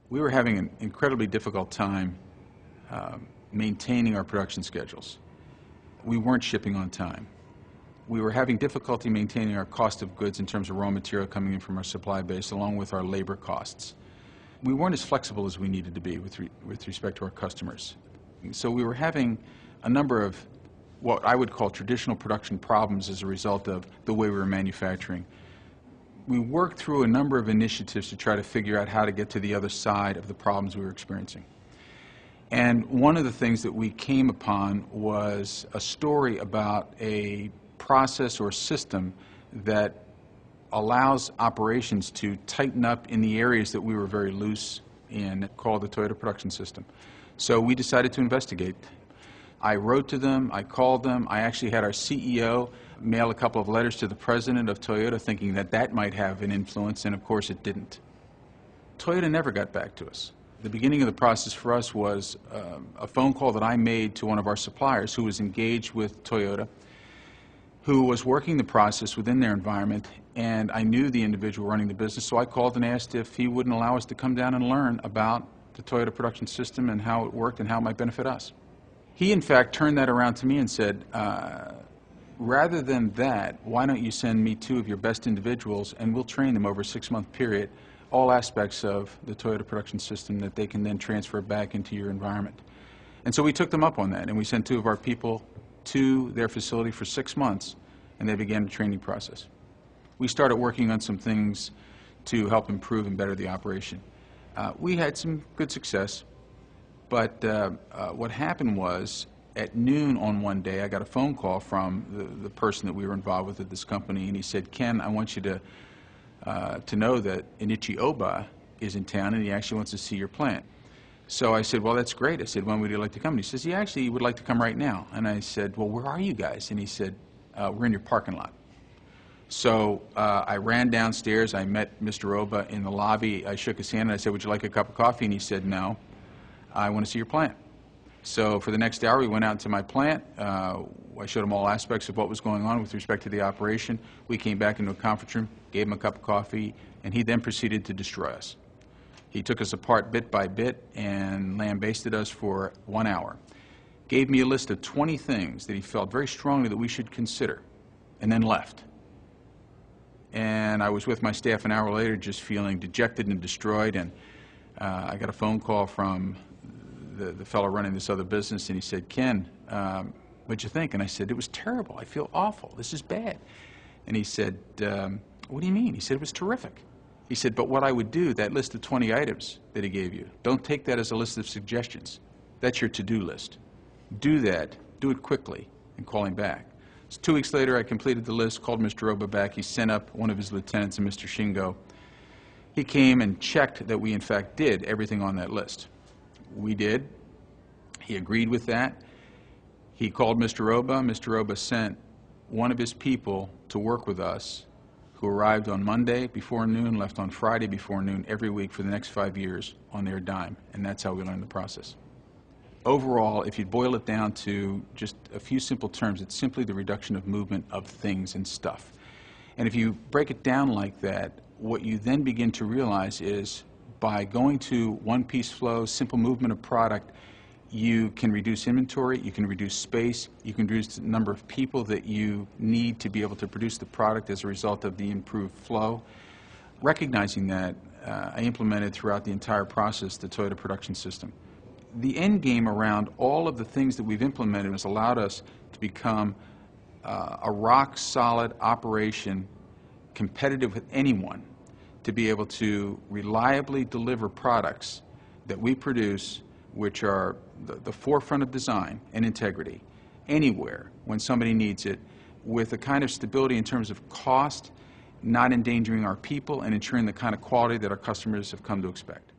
We were having an incredibly difficult time maintaining our production schedules. We weren't shipping on time. We were having difficulty maintaining our cost of goods in terms of raw material coming in from our supply base, along with our labor costs. We weren't as flexible as we needed to be with respect to our customers. So we were having a number of what I would call traditional production problems as a result of the way we were manufacturing. We worked through a number of initiatives to try to figure out how to get to the other side of the problems we were experiencing. And one of the things that we came upon was a story about a process or system that allows operations to tighten up in the areas that we were very loose in, called the Toyota Production System. So we decided to investigate. I wrote to them, I called them, I actually had our CEO mail a couple of letters to the president of Toyota thinking that that might have an influence, and of course it didn't. Toyota never got back to us. The beginning of the process for us was a phone call that I made to one of our suppliers who was engaged with Toyota, who was working the process within their environment, and I knew the individual running the business, so I called and asked if he wouldn't allow us to come down and learn about the Toyota Production System and how it worked and how it might benefit us. He in fact turned that around to me and said, rather than that, why don't you send me 2 of your best individuals and we'll train them over a 6-month period, all aspects of the Toyota Production System that they can then transfer back into your environment. And so we took them up on that, and we sent 2 of our people to their facility for 6 months, and they began the training process. We started working on some things to help improve and better the operation. We had some good success, but what happened was, at noon on one day, I got a phone call from the person that we were involved with at this company, and he said, "Ken, I want you to know that Inichi Oba is in town and he actually wants to see your plant." So I said, "Well, that's great." I said, "When would you like to come?" And he says, "He actually would like to come right now." And I said, "Well, where are you guys?" And he said, "We're in your parking lot." So I ran downstairs. I met Mr. Oba in the lobby. I shook his hand and I said, "Would you like a cup of coffee?" And he said, "No, I want to see your plant." So for the next hour, we went out to my plant. I showed him all aspects of what was going on with respect to the operation. We came back into a conference room, gave him a cup of coffee, and he then proceeded to destroy us. He took us apart bit by bit and lambasted us for 1 hour. Gave me a list of 20 things that he felt very strongly that we should consider, and then left. And I was with my staff an hour later just feeling dejected and destroyed, and I got a phone call from the fellow running this other business, and he said, "Ken, what'd you think?" And I said, "It was terrible. I feel awful. This is bad." And he said, "What do you mean?" He said, "It was terrific." He said, "But what I would do, that list of 20 items that he gave you, don't take that as a list of suggestions. That's your to-do list. Do that, do it quickly, and call him back." So 2 weeks later, I completed the list, called Mr. Oba back. He sent up one of his lieutenants, Mr. Shingo. He came and checked that we, in fact, did everything on that list. We did. He agreed with that. He called Mr. Oba. Mr. Oba sent one of his people to work with us, who arrived on Monday before noon, left on Friday before noon every week for the next 5 years on their dime, and that's how we learned the process. Overall, if you boil it down to just a few simple terms, it's simply the reduction of movement of things and stuff. And if you break it down like that, what you then begin to realize is by going to one-piece flow, simple movement of product, you can reduce inventory, you can reduce space, you can reduce the number of people that you need to be able to produce the product as a result of the improved flow. Recognizing that, I implemented throughout the entire process the Toyota Production System. The end game around all of the things that we've implemented has allowed us to become a rock-solid operation, competitive with anyone, to be able to reliably deliver products that we produce which are the forefront of design and integrity anywhere when somebody needs it, with a kind of stability in terms of cost, not endangering our people, and ensuring the kind of quality that our customers have come to expect.